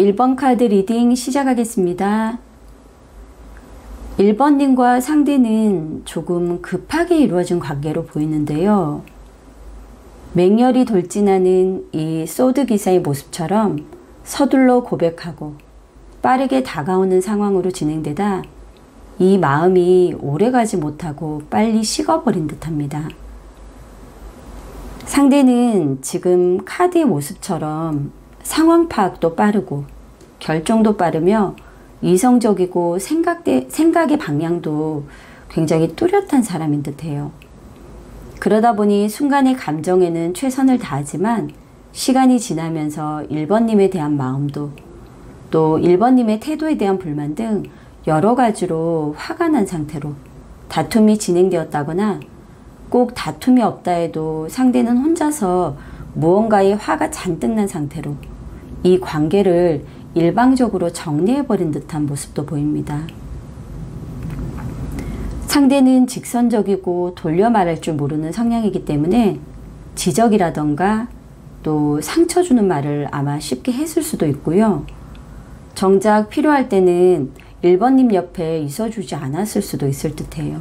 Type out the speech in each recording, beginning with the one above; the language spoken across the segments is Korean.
1번 카드 리딩 시작하겠습니다. 1번님과 상대는 조금 급하게 이루어진 관계로 보이는데요. 맹렬히 돌진하는 이 소드 기사의 모습처럼 서둘러 고백하고 빠르게 다가오는 상황으로 진행되다 이 마음이 오래가지 못하고 빨리 식어버린 듯합니다. 상대는 지금 카드의 모습처럼 상황 파악도 빠르고 결정도 빠르며 이성적이고 생각의 방향도 굉장히 뚜렷한 사람인 듯해요. 그러다 보니 순간의 감정에는 최선을 다하지만 시간이 지나면서 1번님에 대한 마음도 또 1번님의 태도에 대한 불만 등 여러 가지로 화가 난 상태로 다툼이 진행되었다거나 꼭 다툼이 없다 해도 상대는 혼자서 무언가에 화가 잔뜩 난 상태로 이 관계를 일방적으로 정리해버린 듯한 모습도 보입니다. 상대는 직선적이고 돌려 말할 줄 모르는 성향이기 때문에 지적이라던가 또 상처 주는 말을 아마 쉽게 했을 수도 있고요. 정작 필요할 때는 1번님 옆에 있어주지 않았을 수도 있을 듯해요.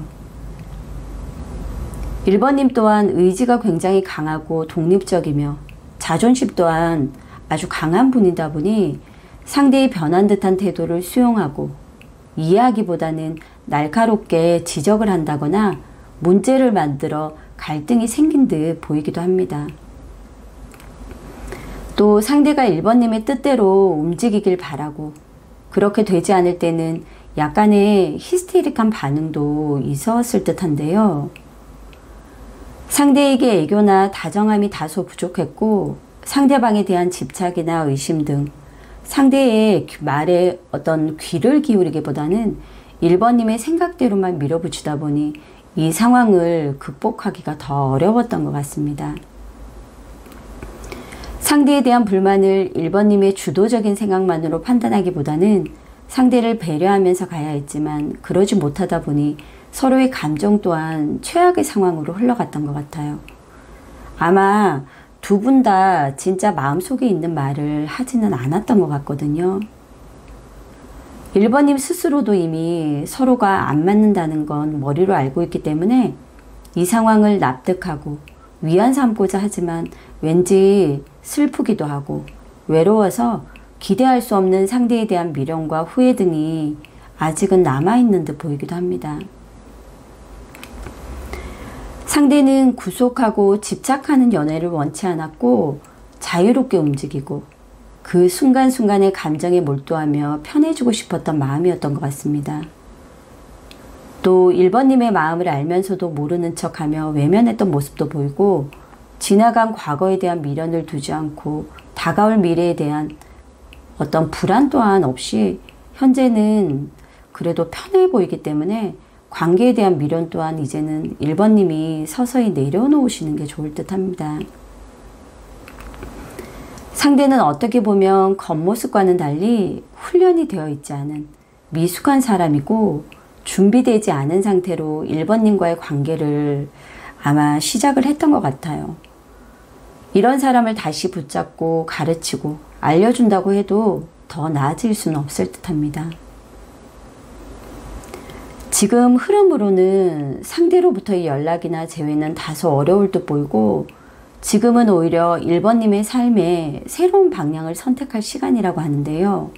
1번님 또한 의지가 굉장히 강하고 독립적이며 자존심 또한 아주 강한 분이다 보니 상대의 변한 듯한 태도를 수용하고 이해하기보다는 날카롭게 지적을 한다거나 문제를 만들어 갈등이 생긴 듯 보이기도 합니다. 또 상대가 1번님의 뜻대로 움직이길 바라고 그렇게 되지 않을 때는 약간의 히스테릭한 반응도 있었을 듯한데요. 상대에게 애교나 다정함이 다소 부족했고 상대방에 대한 집착이나 의심 등 상대의 말에 어떤 귀를 기울이기보다는 1번님의 생각대로만 밀어붙이다 보니 이 상황을 극복하기가 더 어려웠던 것 같습니다. 상대에 대한 불만을 1번님의 주도적인 생각만으로 판단하기보다는 상대를 배려하면서 가야 했지만 그러지 못하다 보니 서로의 감정 또한 최악의 상황으로 흘러갔던 것 같아요. 아마 두 분 다 진짜 마음속에 있는 말을 하지는 않았던 것 같거든요. 1번님 스스로도 이미 서로가 안 맞는다는 건 머리로 알고 있기 때문에 이 상황을 납득하고 위안 삼고자 하지만 왠지 슬프기도 하고 외로워서 기대할 수 없는 상대에 대한 미련과 후회 등이 아직은 남아있는 듯 보이기도 합니다. 상대는 구속하고 집착하는 연애를 원치 않았고 자유롭게 움직이고 그 순간순간의 감정에 몰두하며 편해지고 싶었던 마음이었던 것 같습니다. 또 1번님의 마음을 알면서도 모르는 척하며 외면했던 모습도 보이고 지나간 과거에 대한 미련을 두지 않고 다가올 미래에 대한 어떤 불안 또한 없이 현재는 그래도 편해 보이기 때문에 관계에 대한 미련 또한 이제는 1번님이 서서히 내려놓으시는 게 좋을 듯 합니다. 상대는 어떻게 보면 겉모습과는 달리 훈련이 되어 있지 않은 미숙한 사람이고 준비되지 않은 상태로 1번님과의 관계를 아마 시작을 했던 것 같아요. 이런 사람을 다시 붙잡고 가르치고 알려준다고 해도 더 나아질 수는 없을 듯 합니다. 지금 흐름으로는 상대로부터의 연락이나 재회는 다소 어려울 듯 보이고 지금은 오히려 1번님의 삶에 새로운 방향을 선택할 시간이라고 하는데요.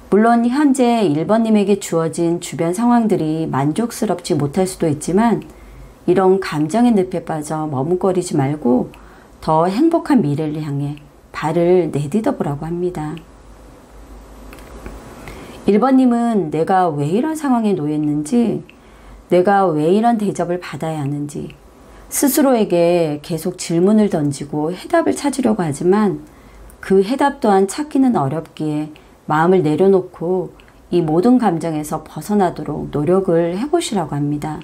물론 현재 1번님에게 주어진 주변 상황들이 만족스럽지 못할 수도 있지만 이런 감정의 늪에 빠져 머뭇거리지 말고 더 행복한 미래를 향해 발을 내딛어 보라고 합니다. 1번님은 내가 왜 이런 상황에 놓였는지, 내가 왜 이런 대접을 받아야 하는지 스스로에게 계속 질문을 던지고 해답을 찾으려고 하지만 그 해답 또한 찾기는 어렵기에 마음을 내려놓고 이 모든 감정에서 벗어나도록 노력을 해보시라고 합니다.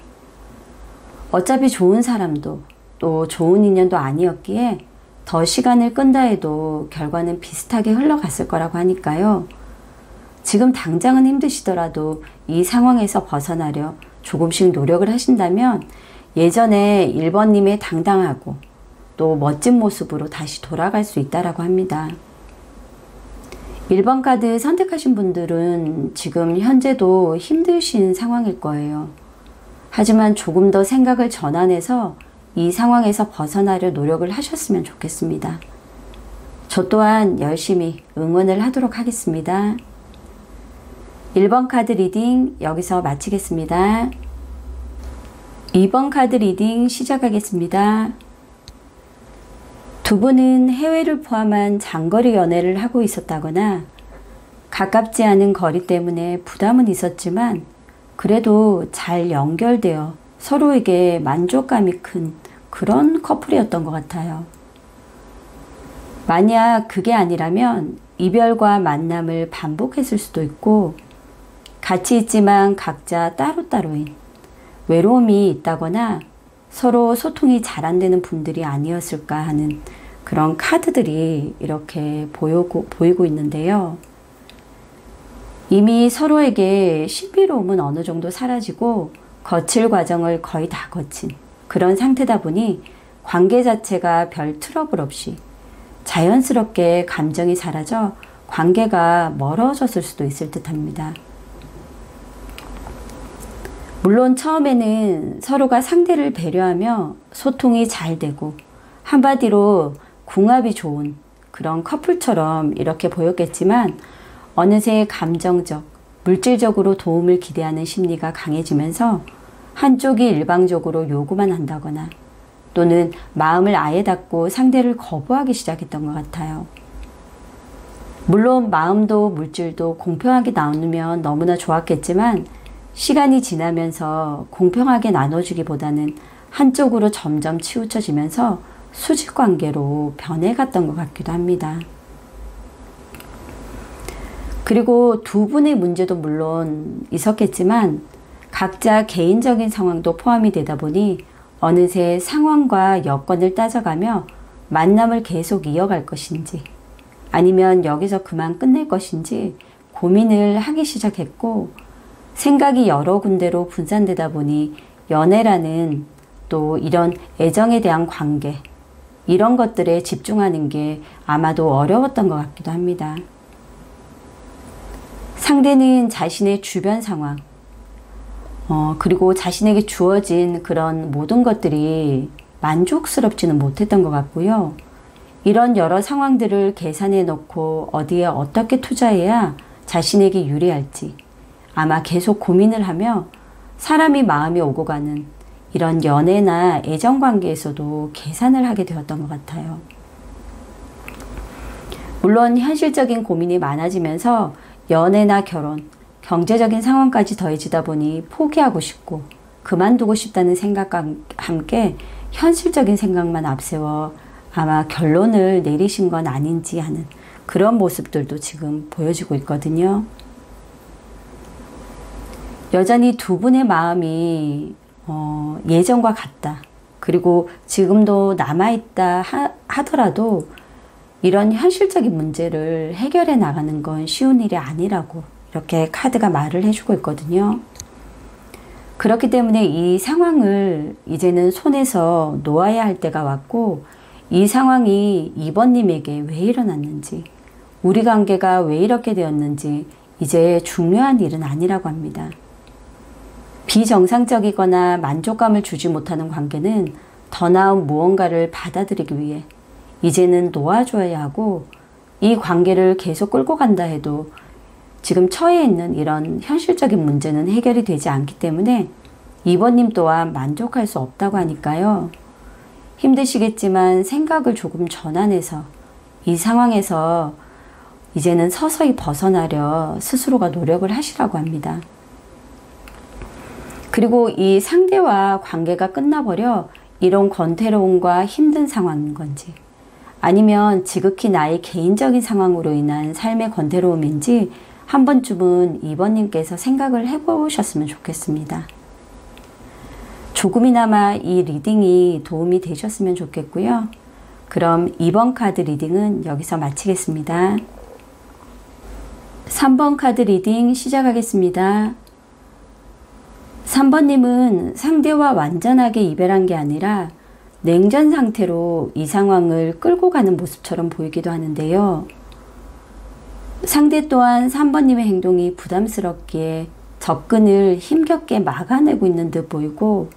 어차피 좋은 사람도 또 좋은 인연도 아니었기에 더 시간을 끈다 해도 결과는 비슷하게 흘러갔을 거라고 하니까요. 지금 당장은 힘드시더라도 이 상황에서 벗어나려 조금씩 노력을 하신다면 예전에 1번님의 당당하고 또 멋진 모습으로 다시 돌아갈 수 있다라고 합니다. 1번 카드 선택하신 분들은 지금 현재도 힘드신 상황일 거예요. 하지만 조금 더 생각을 전환해서 이 상황에서 벗어나려 노력을 하셨으면 좋겠습니다. 저 또한 열심히 응원을 하도록 하겠습니다. 1번 카드 리딩 여기서 마치겠습니다. 2번 카드 리딩 시작하겠습니다. 두 분은 해외를 포함한 장거리 연애를 하고 있었다거나 가깝지 않은 거리 때문에 부담은 있었지만 그래도 잘 연결되어 서로에게 만족감이 큰 그런 커플이었던 것 같아요. 만약 그게 아니라면 이별과 만남을 반복했을 수도 있고 같이 있지만 각자 따로따로인 외로움이 있다거나 서로 소통이 잘 안 되는 분들이 아니었을까 하는 그런 카드들이 이렇게 보이고 있는데요. 이미 서로에게 신비로움은 어느 정도 사라지고 거칠 과정을 거의 다 거친 그런 상태다 보니 관계 자체가 별 트러블 없이 자연스럽게 감정이 사라져 관계가 멀어졌을 수도 있을 듯합니다. 물론 처음에는 서로가 상대를 배려하며 소통이 잘 되고 한마디로 궁합이 좋은 그런 커플처럼 이렇게 보였겠지만 어느새 감정적, 물질적으로 도움을 기대하는 심리가 강해지면서 한쪽이 일방적으로 요구만 한다거나 또는 마음을 아예 닫고 상대를 거부하기 시작했던 것 같아요. 물론 마음도 물질도 공평하게 나누면 너무나 좋았겠지만 시간이 지나면서 공평하게 나눠주기보다는 한쪽으로 점점 치우쳐지면서 수직관계로 변해갔던 것 같기도 합니다. 그리고 두 분의 문제도 물론 있었겠지만 각자 개인적인 상황도 포함이 되다 보니 어느새 상황과 여건을 따져가며 만남을 계속 이어갈 것인지 아니면 여기서 그만 끝낼 것인지 고민을 하기 시작했고 생각이 여러 군데로 분산되다 보니 연애라는 또 이런 애정에 대한 관계 이런 것들에 집중하는 게 아마도 어려웠던 것 같기도 합니다. 상대는 자신의 주변 상황 그리고 자신에게 주어진 그런 모든 것들이 만족스럽지는 못했던 것 같고요. 이런 여러 상황들을 계산해 놓고 어디에 어떻게 투자해야 자신에게 유리할지 아마 계속 고민을 하며 사람이 마음이 오고 가는 이런 연애나 애정관계에서도 계산을 하게 되었던 것 같아요. 물론 현실적인 고민이 많아지면서 연애나 결혼, 경제적인 상황까지 더해지다 보니 포기하고 싶고 그만두고 싶다는 생각과 함께 현실적인 생각만 앞세워 아마 결론을 내리신 건 아닌지 하는 그런 모습들도 지금 보여지고 있거든요. 여전히 두 분의 마음이 예전과 같다. 그리고 지금도 남아있다 하더라도 이런 현실적인 문제를 해결해 나가는 건 쉬운 일이 아니라고 이렇게 카드가 말을 해주고 있거든요. 그렇기 때문에 이 상황을 이제는 손에서 놓아야 할 때가 왔고 이 상황이 2번님에게 왜 일어났는지 우리 관계가 왜 이렇게 되었는지 이제 중요한 일은 아니라고 합니다. 비정상적이거나 만족감을 주지 못하는 관계는 더 나은 무언가를 받아들이기 위해 이제는 놓아줘야 하고 이 관계를 계속 끌고 간다 해도 지금 처해 있는 이런 현실적인 문제는 해결이 되지 않기 때문에 2번님 또한 만족할 수 없다고 하니까요. 힘드시겠지만 생각을 조금 전환해서 이 상황에서 이제는 서서히 벗어나려 스스로가 노력을 하시라고 합니다. 그리고 이 상대와 관계가 끝나버려 이런 권태로움과 힘든 상황인 건지 아니면 지극히 나의 개인적인 상황으로 인한 삶의 권태로움인지 한 번쯤은 2번님께서 생각을 해보셨으면 좋겠습니다. 조금이나마 이 리딩이 도움이 되셨으면 좋겠고요. 그럼 2번 카드 리딩은 여기서 마치겠습니다. 3번 카드 리딩 시작하겠습니다. 3번님은 상대와 완전하게 이별한 게 아니라 냉전 상태로 이 상황을 끌고 가는 모습처럼 보이기도 하는데요. 상대 또한 3번님의 행동이 부담스럽기에 접근을 힘겹게 막아내고 있는 듯 보이고,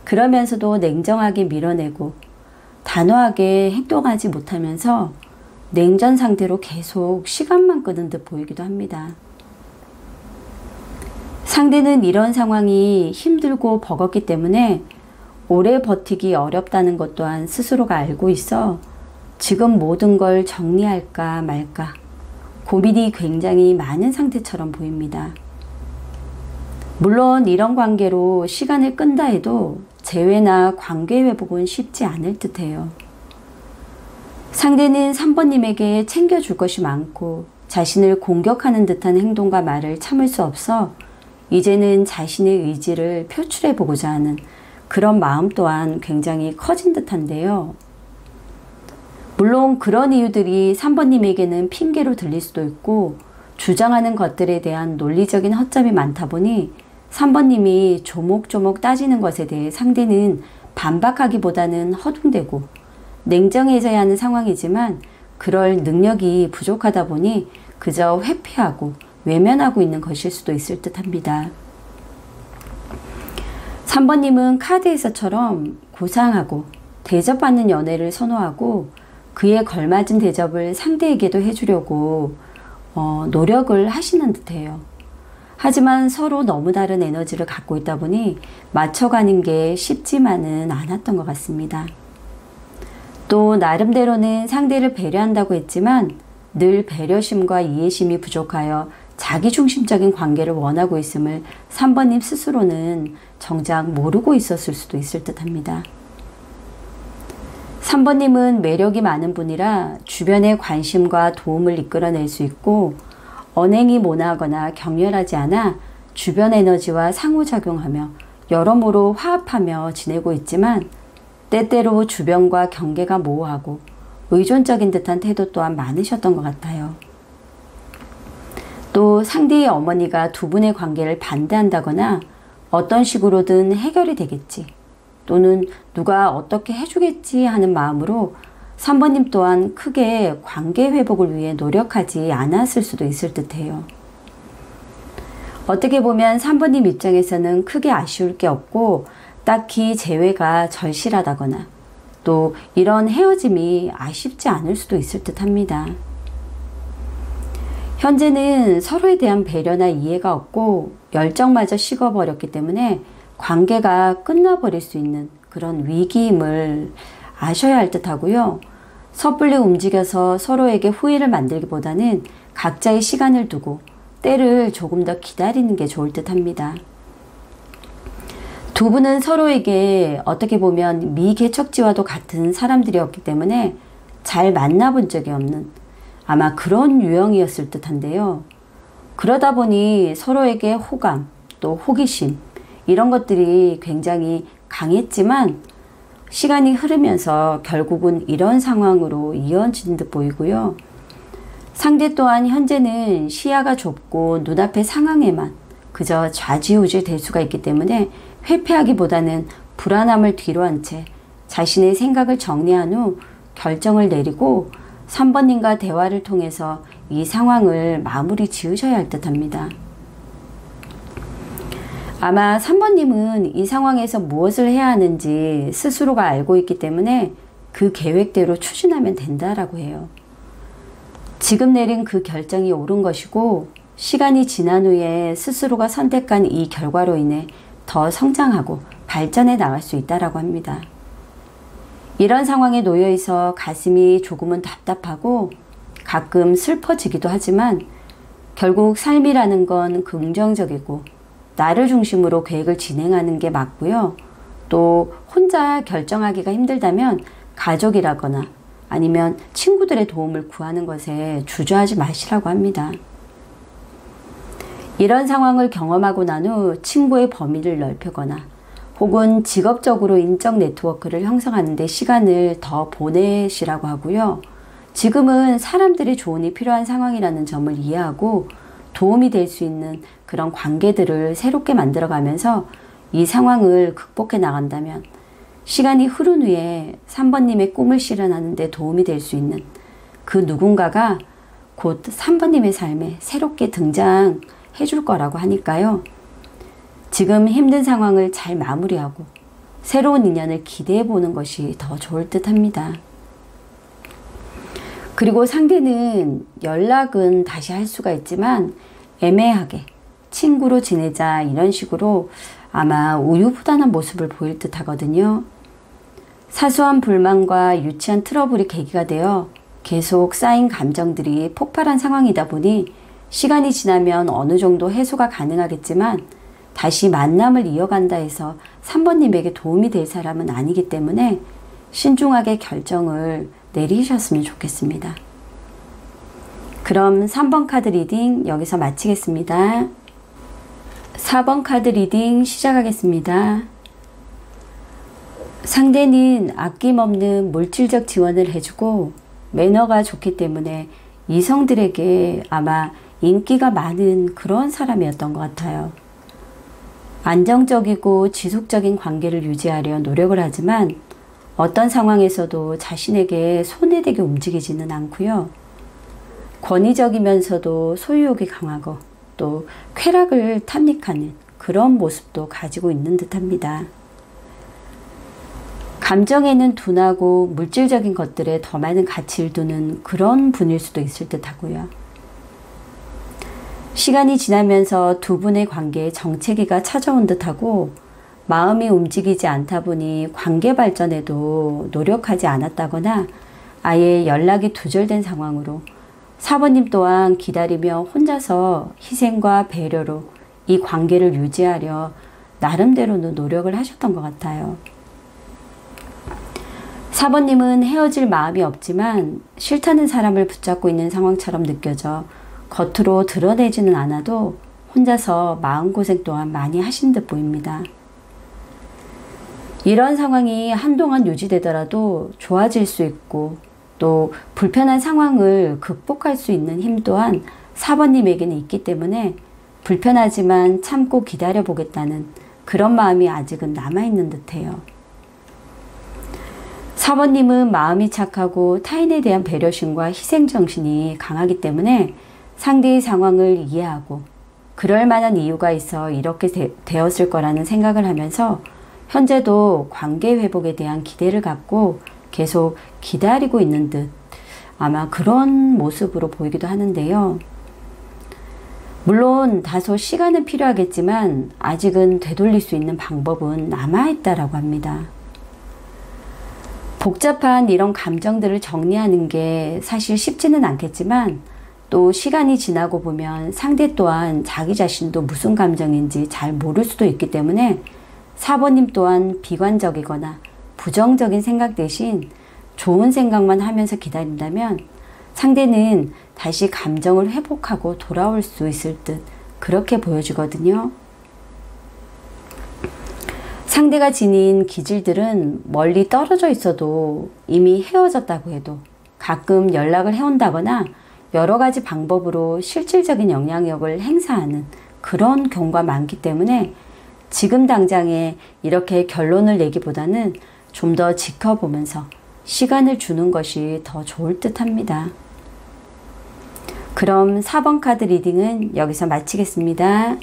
그러면서도 냉정하게 밀어내고 단호하게 행동하지 못하면서 냉전 상태로 계속 시간만 끄는 듯 보이기도 합니다. 상대는 이런 상황이 힘들고 버겁기 때문에 오래 버티기 어렵다는 것 또한 스스로가 알고 있어 지금 모든 걸 정리할까 말까 고민이 굉장히 많은 상태처럼 보입니다. 물론 이런 관계로 시간을 끈다 해도 재회나 관계 회복은 쉽지 않을 듯해요. 상대는 3번님에게 챙겨줄 것이 많고 자신을 공격하는 듯한 행동과 말을 참을 수 없어 이제는 자신의 의지를 표출해 보고자 하는 그런 마음 또한 굉장히 커진 듯한데요. 물론 그런 이유들이 3번님에게는 핑계로 들릴 수도 있고 주장하는 것들에 대한 논리적인 허점이 많다 보니 3번님이 조목조목 따지는 것에 대해 상대는 반박하기보다는 허둥대고 냉정해져야 하는 상황이지만 그럴 능력이 부족하다 보니 그저 회피하고 외면하고 있는 것일 수도 있을 듯합니다. 3번님은 카드에서처럼 고상하고 대접받는 연애를 선호하고 그에 걸맞은 대접을 상대에게도 해주려고 노력을 하시는 듯해요. 하지만 서로 너무 다른 에너지를 갖고 있다 보니 맞춰가는 게 쉽지만은 않았던 것 같습니다. 또 나름대로는 상대를 배려한다고 했지만 늘 배려심과 이해심이 부족하여 자기중심적인 관계를 원하고 있음을 3번님 스스로는 정작 모르고 있었을 수도 있을 듯합니다. 3번님은 매력이 많은 분이라 주변의 관심과 도움을 이끌어낼 수 있고 언행이 모나거나 격렬하지 않아 주변 에너지와 상호작용하며 여러모로 화합하며 지내고 있지만 때때로 주변과 경계가 모호하고 의존적인 듯한 태도 또한 많으셨던 것 같아요. 또 상대의 어머니가 두 분의 관계를 반대한다거나 어떤 식으로든 해결이 되겠지 또는 누가 어떻게 해주겠지 하는 마음으로 3번님 또한 크게 관계 회복을 위해 노력하지 않았을 수도 있을 듯해요. 어떻게 보면 3번님 입장에서는 크게 아쉬울 게 없고 딱히 재회가 절실하다거나 또 이런 헤어짐이 아쉽지 않을 수도 있을 듯합니다. 현재는 서로에 대한 배려나 이해가 없고 열정마저 식어버렸기 때문에 관계가 끝나버릴 수 있는 그런 위기임을 아셔야 할 듯하고요. 섣불리 움직여서 서로에게 후회를 만들기보다는 각자의 시간을 두고 때를 조금 더 기다리는 게 좋을 듯합니다. 두 분은 서로에게 어떻게 보면 미개척지와도 같은 사람들이었기 때문에 잘 만나본 적이 없는 아마 그런 유형이었을 듯한데요. 그러다 보니 서로에게 호감 또 호기심 이런 것들이 굉장히 강했지만 시간이 흐르면서 결국은 이런 상황으로 이어진 듯 보이고요. 상대 또한 현재는 시야가 좁고 눈앞의 상황에만 그저 좌지우지 될 수가 있기 때문에 회피하기보다는 불안함을 뒤로한 채 자신의 생각을 정리한 후 결정을 내리고 3번님과 대화를 통해서 이 상황을 마무리 지으셔야 할 듯합니다. 아마 3번님은 이 상황에서 무엇을 해야 하는지 스스로가 알고 있기 때문에 그 계획대로 추진하면 된다라고 해요. 지금 내린 그 결정이 옳은 것이고 시간이 지난 후에 스스로가 선택한 이 결과로 인해 더 성장하고 발전해 나갈 수 있다라고 합니다. 이런 상황에 놓여 있어 가슴이 조금은 답답하고 가끔 슬퍼지기도 하지만 결국 삶이라는 건 긍정적이고 나를 중심으로 계획을 진행하는 게 맞고요. 또 혼자 결정하기가 힘들다면 가족이라거나 아니면 친구들의 도움을 구하는 것에 주저하지 마시라고 합니다. 이런 상황을 경험하고 난 후 친구의 범위를 넓히거나 혹은 직업적으로 인적 네트워크를 형성하는 데 시간을 더 보내시라고 하고요. 지금은 사람들의 조언이 필요한 상황이라는 점을 이해하고 도움이 될 수 있는 그런 관계들을 새롭게 만들어가면서 이 상황을 극복해 나간다면 시간이 흐른 후에 3번님의 꿈을 실현하는 데 도움이 될 수 있는 그 누군가가 곧 3번님의 삶에 새롭게 등장해 줄 거라고 하니까요. 지금 힘든 상황을 잘 마무리하고 새로운 인연을 기대해 보는 것이 더 좋을 듯 합니다. 그리고 상대는 연락은 다시 할 수가 있지만 애매하게 친구로 지내자 이런 식으로 아마 우유부단한 모습을 보일 듯 하거든요. 사소한 불만과 유치한 트러블이 계기가 되어 계속 쌓인 감정들이 폭발한 상황이다 보니 시간이 지나면 어느 정도 해소가 가능하겠지만 다시 만남을 이어간다 해서 3번님에게 도움이 될 사람은 아니기 때문에 신중하게 결정을 내리셨으면 좋겠습니다. 그럼 3번 카드 리딩 여기서 마치겠습니다. 4번 카드 리딩 시작하겠습니다. 상대는 아낌없는 물질적 지원을 해주고 매너가 좋기 때문에 이성들에게 아마 인기가 많은 그런 사람이었던 것 같아요. 안정적이고 지속적인 관계를 유지하려 노력을 하지만 어떤 상황에서도 자신에게 손해되게 움직이지는 않고요. 권위적이면서도 소유욕이 강하고 또 쾌락을 탐닉하는 그런 모습도 가지고 있는 듯합니다. 감정에는 둔하고 물질적인 것들에 더 많은 가치를 두는 그런 분일 수도 있을 듯하고요. 시간이 지나면서 두 분의 관계에 정체기가 찾아온 듯하고 마음이 움직이지 않다 보니 관계 발전에도 노력하지 않았다거나 아예 연락이 두절된 상황으로 4번님 또한 기다리며 혼자서 희생과 배려로 이 관계를 유지하려 나름대로는 노력을 하셨던 것 같아요. 4번님은 헤어질 마음이 없지만 싫다는 사람을 붙잡고 있는 상황처럼 느껴져 겉으로 드러내지는 않아도 혼자서 마음고생 또한 많이 하신 듯 보입니다. 이런 상황이 한동안 유지되더라도 좋아질 수 있고 또 불편한 상황을 극복할 수 있는 힘 또한 4번님에게는 있기 때문에 불편하지만 참고 기다려보겠다는 그런 마음이 아직은 남아있는 듯해요. 4번님은 마음이 착하고 타인에 대한 배려심과 희생정신이 강하기 때문에 상대의 상황을 이해하고 그럴 만한 이유가 있어 이렇게 되었을 거라는 생각을 하면서 현재도 관계 회복에 대한 기대를 갖고 계속 기다리고 있는 듯 아마 그런 모습으로 보이기도 하는데요. 물론 다소 시간은 필요하겠지만 아직은 되돌릴 수 있는 방법은 남아있다라고 합니다. 복잡한 이런 감정들을 정리하는 게 사실 쉽지는 않겠지만 또 시간이 지나고 보면 상대 또한 자기 자신도 무슨 감정인지 잘 모를 수도 있기 때문에 4번님 또한 비관적이거나 부정적인 생각 대신 좋은 생각만 하면서 기다린다면 상대는 다시 감정을 회복하고 돌아올 수 있을 듯 그렇게 보여지거든요. 상대가 지닌 기질들은 멀리 떨어져 있어도 이미 헤어졌다고 해도 가끔 연락을 해온다거나 여러 가지 방법으로 실질적인 영향력을 행사하는 그런 경우가 많기 때문에 지금 당장에 이렇게 결론을 내기보다는 좀 더 지켜보면서 시간을 주는 것이 더 좋을 듯 합니다. 그럼 4번 카드 리딩은 여기서 마치겠습니다.